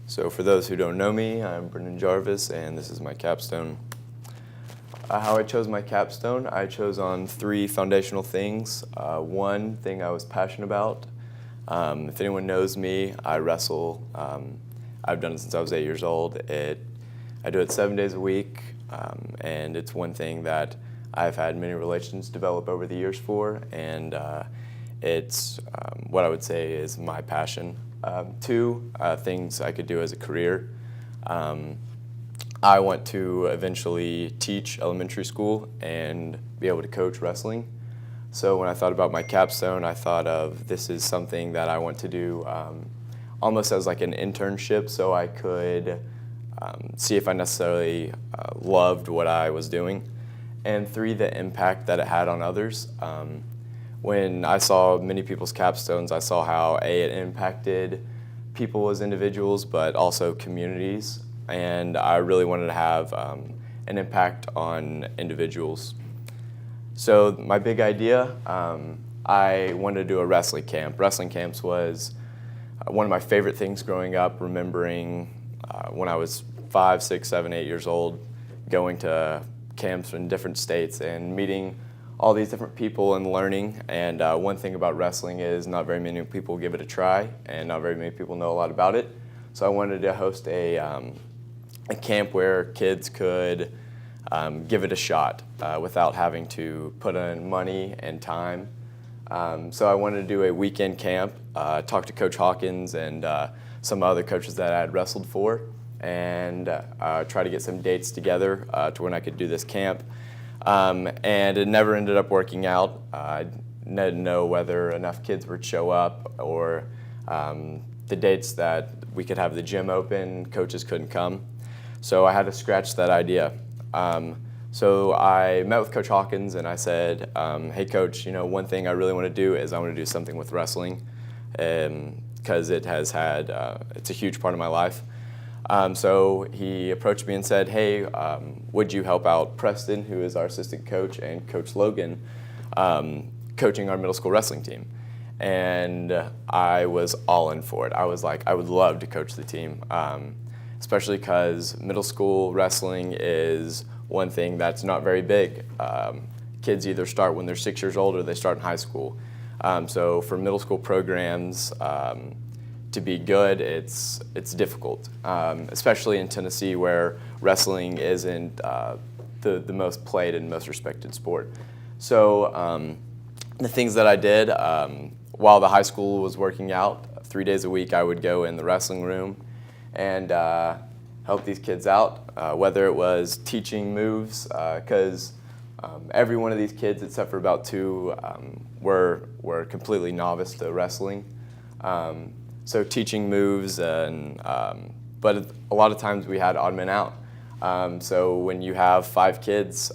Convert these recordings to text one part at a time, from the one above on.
So for those who don't know me, I'm Brendan Jarvis, and this is my capstone. How I chose my capstone, I chose on three foundational things. One thing I was passionate about. If anyone knows me, I wrestle. I've done it since I was 8 years old. I do it 7 days a week, and it's one thing that I've had many relations develop over the years for, and it's what I would say is my passion. Two, things I could do as a career. I want to eventually teach elementary school and be able to coach wrestling. So when I thought about my capstone, I thought of this is something that I want to do almost as like an internship, so I could see if I necessarily loved what I was doing. And three, the impact that it had on others. When I saw many people's capstones, I saw how it impacted people as individuals, but also communities. And I really wanted to have an impact on individuals. So my big idea, I wanted to do a wrestling camp. Wrestling camps was one of my favorite things growing up, remembering when I was 5, 6, 7, 8 years old, going to camps in different states and meeting all these different people and learning. And one thing about wrestling is not very many people give it a try, and not very many people know a lot about it. So I wanted to host a camp where kids could give it a shot without having to put in money and time. So I wanted to do a weekend camp, talk to Coach Hawkins and some other coaches that I had wrestled for, and try to get some dates together to when I could do this camp. And it never ended up working out. I didn't know whether enough kids would show up, or the dates that we could have the gym open, coaches couldn't come. So I had to scratch that idea. So I met with Coach Hawkins and I said, hey Coach, one thing I really want to do is I want to do something with wrestling, because it has had, it's a huge part of my life. So he approached me and said, hey, would you help out Preston, who is our assistant coach, and Coach Logan, coaching our middle school wrestling team? And I was all in for it. I was like, I would love to coach the team. Especially because middle school wrestling is one thing that's not very big. Kids either start when they're 6 years old or they start in high school. So for middle school programs to be good, it's difficult, especially in Tennessee where wrestling isn't the most played and most respected sport. So the things that I did while the high school was working out, 3 days a week I would go in the wrestling room and help these kids out, whether it was teaching moves, because every one of these kids, except for about two, were completely novice to wrestling. So teaching moves, and but a lot of times we had odd men out. So when you have 5 kids,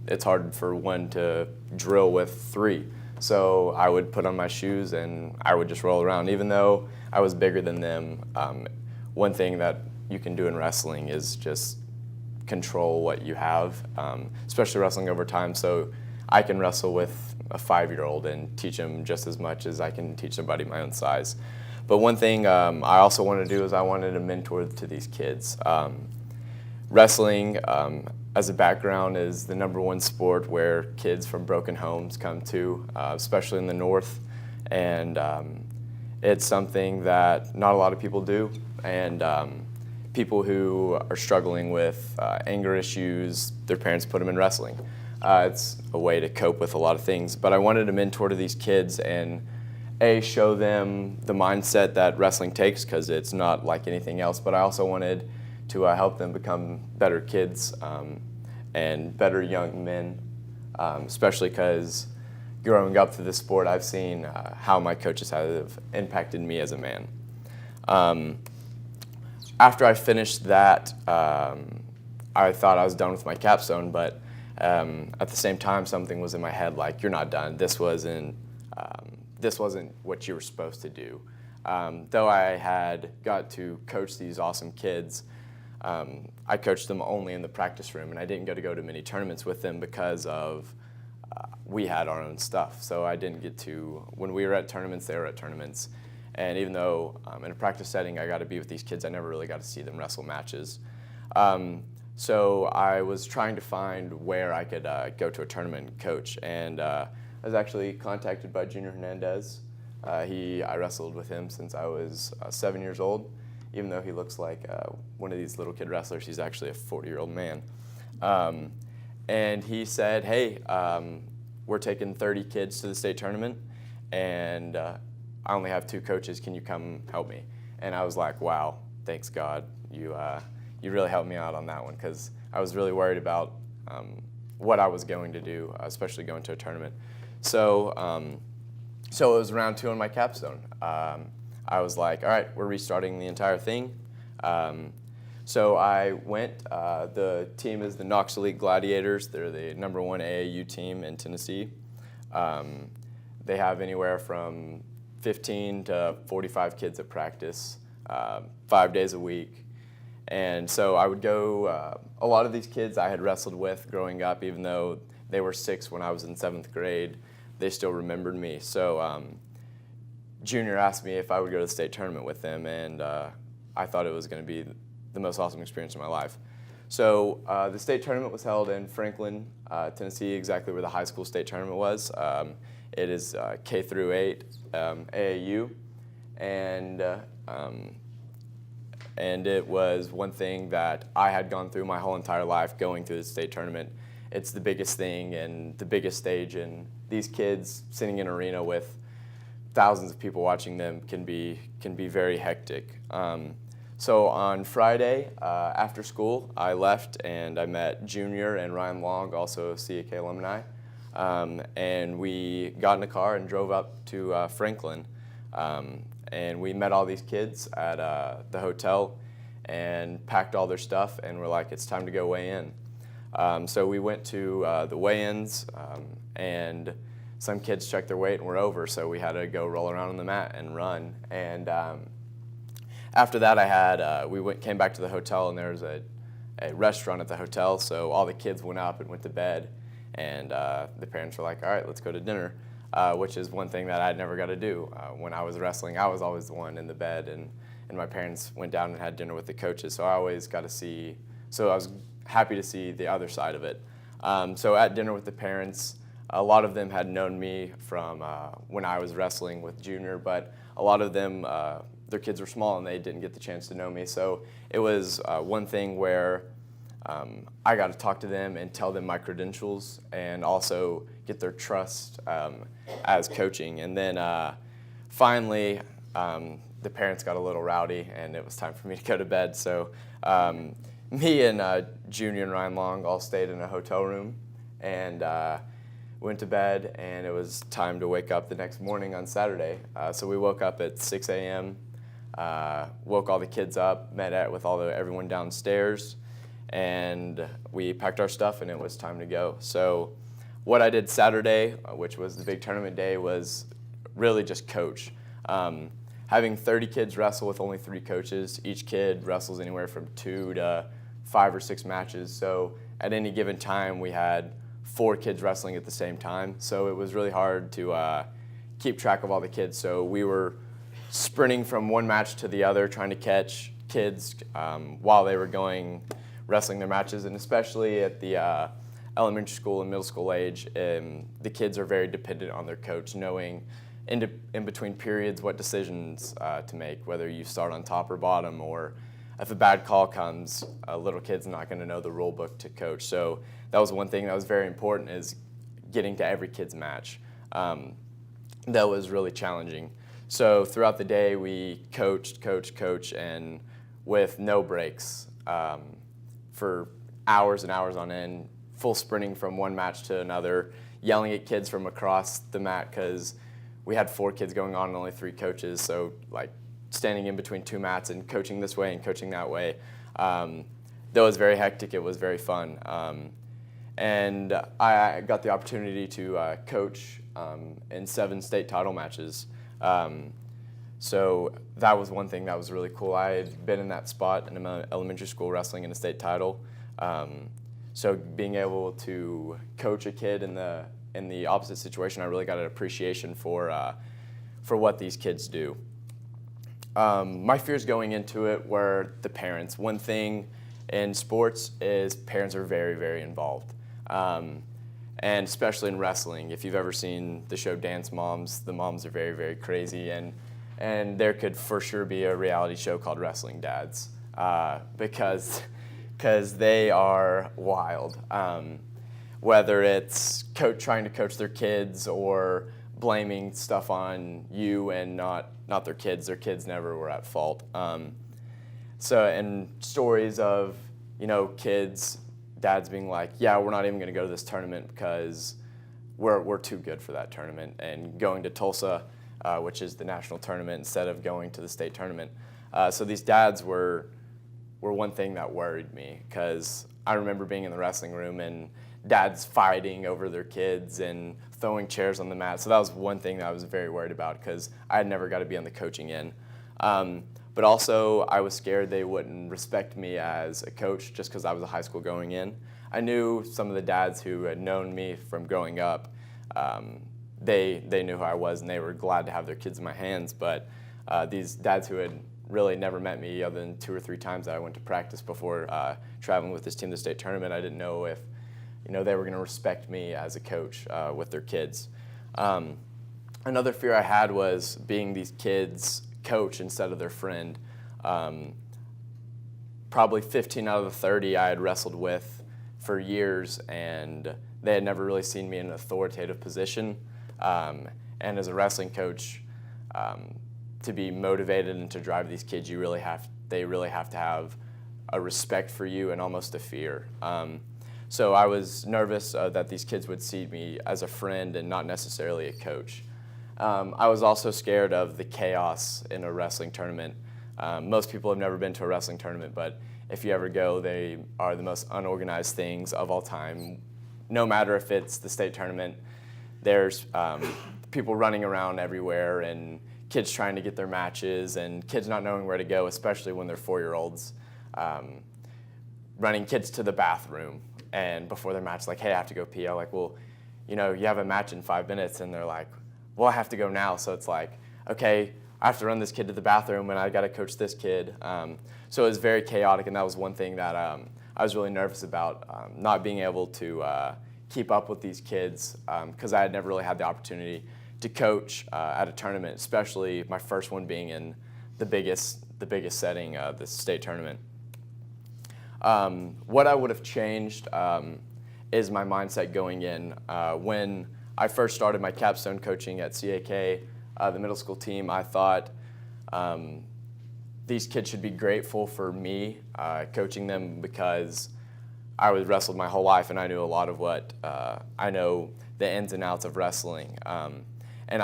it's hard for one to drill with 3. So I would put on my shoes and I would just roll around. Even though I was bigger than them, one thing that you can do in wrestling is just control what you have, especially wrestling over time. So I can wrestle with a 5-year-old and teach him just as much as I can teach somebody my own size. But one thing I also wanted to do is I wanted to mentor to these kids. Wrestling, as a background, is the #1 sport where kids from broken homes come to, especially in the North. And it's something that not a lot of people do. And people who are struggling with anger issues, their parents put them in wrestling. It's a way to cope with a lot of things. But I wanted to mentor to these kids and show them the mindset that wrestling takes, because it's not like anything else. But I also wanted to help them become better kids and better young men, especially because growing up through this sport, I've seen how my coaches have impacted me as a man. After I finished that, I thought I was done with my capstone, but at the same time, something was in my head like, you're not done. This wasn't what you were supposed to do. Though I had got to coach these awesome kids, I coached them only in the practice room, and I didn't get to go to many tournaments with them because of we had our own stuff. So I didn't get to, when we were at tournaments, they were at tournaments. And even though in a practice setting I got to be with these kids, I never really got to see them wrestle matches. So I was trying to find where I could go to a tournament and coach, and I was actually contacted by Junior Hernandez. I wrestled with him since I was 7 years old. Even though he looks like one of these little kid wrestlers, he's actually a 40-year-old man. And he said, hey, we're taking 30 kids to the state tournament, and I only have 2 coaches. Can you come help me? And I was like, wow, thanks God. You really helped me out on that one, because I was really worried about what I was going to do, especially going to a tournament. So it was round 2 on my capstone. I was like, all right, we're restarting the entire thing. So I went. The team is the Knox Elite Gladiators. They're the #1 AAU team in Tennessee. They have anywhere from 15 to 45 kids at practice, 5 days a week. And so I would go, a lot of these kids I had wrestled with growing up, even though they were 6 when I was in 7th grade, they still remembered me. So Junior asked me if I would go to the state tournament with them, and I thought it was going to be the most awesome experience of my life. So the state tournament was held in Franklin, Tennessee, exactly where the high school state tournament was. It is K through 8 AAU, and it was one thing that I had gone through my whole entire life, going through the state tournament. It's the biggest thing and the biggest stage, and these kids sitting in an arena with thousands of people watching them can be very hectic. So on Friday after school, I left and I met Junior and Ryan Long, also CAK alumni, and we got in a car and drove up to Franklin, and we met all these kids at the hotel and packed all their stuff, and we're like, it's time to go weigh in. So we went to the weigh-ins, and some kids checked their weight and were over, so we had to go roll around on the mat and run. And after that, came back to the hotel, and there was a restaurant at the hotel, so all the kids went up and went to bed, and the parents were like, all right, let's go to dinner, which is one thing that I'd never got to do. When I was wrestling, I was always the one in the bed, and my parents went down and had dinner with the coaches, so I always got to see, so I was happy to see the other side of it. So at dinner with the parents, a lot of them had known me from when I was wrestling with Junior, but a lot of them, their kids were small and they didn't get the chance to know me. So it was one thing where I got to talk to them and tell them my credentials and also get their trust as coaching. And then finally, the parents got a little rowdy and it was time for me to go to bed. So me and Junior and Ryan Long all stayed in a hotel room and went to bed, and it was time to wake up the next morning on Saturday. So we woke up at 6 a.m., woke all the kids up, met with everyone downstairs, and we packed our stuff, and it was time to go. So what I did Saturday, which was the big tournament day, was really just coach. Having 30 kids wrestle with only 3 coaches, each kid wrestles anywhere from 2 to 5 or 6 matches. So at any given time, we had 4 kids wrestling at the same time, so it was really hard to keep track of all the kids. So we were sprinting from one match to the other, trying to catch kids while they were wrestling their matches, and especially at the elementary school and middle school age, the kids are very dependent on their coach, knowing in between periods what decisions to make, whether you start on top or bottom, or if a bad call comes, a little kid's not going to know the rule book to coach. So that was one thing that was very important, is getting to every kid's match. That was really challenging. So throughout the day, we coached, and with no breaks for hours and hours on end, full sprinting from one match to another, yelling at kids from across the mat because we had 4 kids going on and only 3 coaches. So like standing in between 2 mats and coaching this way and coaching that way. That was very hectic. It was very fun. And I got the opportunity to coach in 7 state title matches. So that was one thing that was really cool. I had been in that spot in elementary school wrestling in a state title. So being able to coach a kid in the opposite situation, I really got an appreciation for what these kids do. My fears going into it were the parents. One thing in sports is parents are very, very involved. And especially in wrestling, if you've ever seen the show Dance Moms, the moms are very, very crazy. And there could for sure be a reality show called Wrestling Dads because they are wild. Whether it's trying to coach their kids or blaming stuff on you and not their kids. Their kids never were at fault. And stories of, kids, dads being like, yeah, we're not even going to go to this tournament because we're too good for that tournament, and going to Tulsa, which is the national tournament, instead of going to the state tournament. So these dads were one thing that worried me, because I remember being in the wrestling room and dads fighting over their kids and throwing chairs on the mat. So that was one thing that I was very worried about, because I had never got to be on the coaching end. But also I was scared they wouldn't respect me as a coach just because I was a high school going in. I knew some of the dads who had known me from growing up. They knew who I was, and they were glad to have their kids in my hands. But these dads who had really never met me other than 2 or 3 times that I went to practice before traveling with this team to the state tournament, I didn't know if they were going to respect me as a coach with their kids. Another fear I had was being these kids' coach instead of their friend. Probably 15 out of the 30 I had wrestled with for years, and they had never really seen me in an authoritative position. And as a wrestling coach, to be motivated and to drive these kids, they really have to have a respect for you and almost a fear. So I was nervous that these kids would see me as a friend and not necessarily a coach. I was also scared of the chaos in a wrestling tournament. Most people have never been to a wrestling tournament, but if you ever go, they are the most unorganized things of all time. No matter if it's the state tournament, there's people running around everywhere and kids trying to get their matches and kids not knowing where to go, especially when they're 4-year-olds, running kids to the bathroom. And before their match, like, hey, I have to go pee. I'm like, well, you have a match in 5 minutes. And they're like, well, I have to go now. So it's like, okay, I have to run this kid to the bathroom and I got to coach this kid. So it was very chaotic, and that was one thing that I was really nervous about, not being able to keep up with these kids, because I had never really had the opportunity to coach at a tournament, especially my first one being in the biggest setting, the state tournament. What I would have changed is my mindset going in. When I first started my capstone coaching at CAK, the middle school team, I thought these kids should be grateful for me coaching them, because I was wrestled my whole life and I knew a lot of what I know the ins and outs of wrestling. And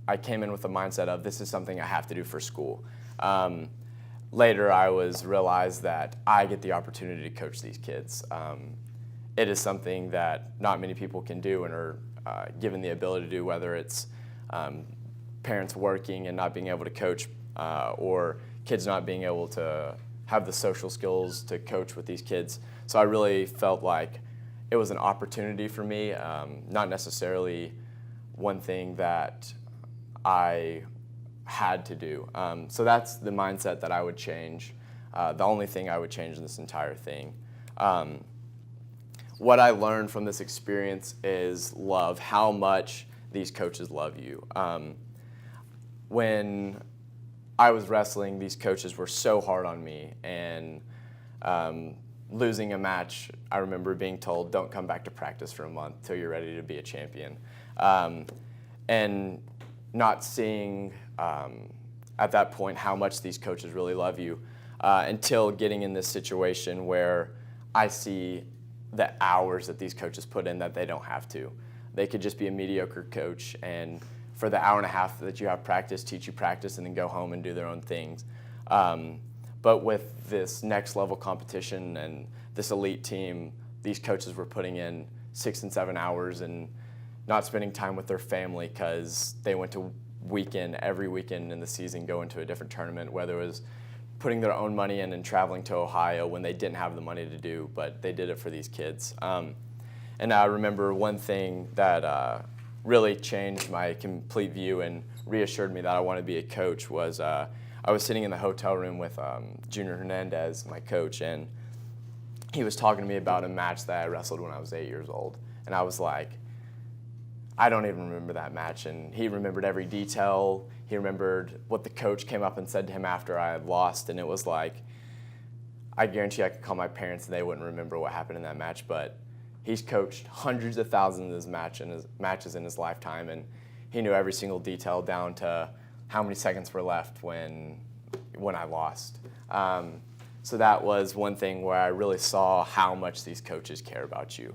I came in with the mindset of, this is something I have to do for school. Later, I realized that I get the opportunity to coach these kids. It is something that not many people can do and are given the ability to do, whether it's parents working and not being able to coach, or kids not being able to have the social skills to coach with these kids. So I really felt like it was an opportunity for me, not necessarily one thing that I had to do. So that's the mindset that I would change. The only thing I would change in this entire thing. What I learned from this experience is love, how much these coaches love you. When I was wrestling, these coaches were so hard on me, and losing a match, I remember being told, don't come back to practice for a month till you're ready to be a champion. And not seeing at that point how much these coaches really love you, until getting in this situation where I see the hours that these coaches put in that they don't have to. They could just be a mediocre coach, and for the hour and a half that you have practice, teach you practice, and then go home and do their own things. But with this next level competition and this elite team, these coaches were putting in 6 and 7 hours and not spending time with their family, because they went to every weekend in the season, going to a different tournament, whether it was putting their own money in and traveling to Ohio when they didn't have the money to do, but they did it for these kids. And I remember one thing that really changed my complete view and reassured me that I want to be a coach was I I was sitting in the hotel room with Junior Hernandez, my coach, and he was talking to me about a match that I wrestled when I was 8 years old. And I was like, I don't even remember that match. And he remembered every detail. He remembered what the coach came up and said to him after I had lost. And it was like, I guarantee I could call my parents and they wouldn't remember what happened in that match. But he's coached hundreds of thousands of matches in his lifetime. And he knew every single detail down to how many seconds were left when I lost. So that was one thing where I really saw how much these coaches care about you.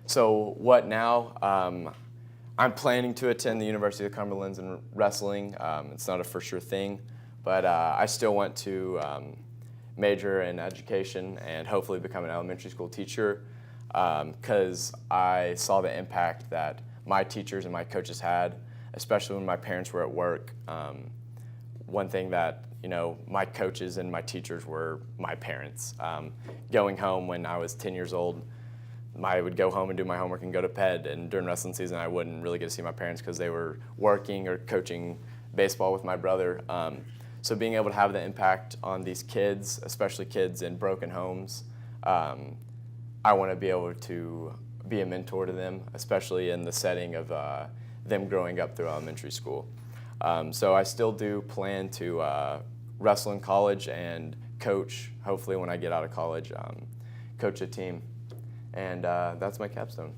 So what now? I'm planning to attend the University of Cumberland's in wrestling. It's not a for sure thing, but I still want to major in education and hopefully become an elementary school teacher because I saw the impact that my teachers and my coaches had, especially when my parents were at work. One thing that my coaches and my teachers were my parents. Going home when I was 10 years old, I would go home and do my homework and go to bed, and during wrestling season I wouldn't really get to see my parents because they were working or coaching baseball with my brother. So being able to have the impact on these kids, especially kids in broken homes, I want to be able to be a mentor to them, especially in the setting of them growing up through elementary school. So I still do plan to wrestle in college and coach, hopefully when I get out of college, coach a team. And that's my capstone.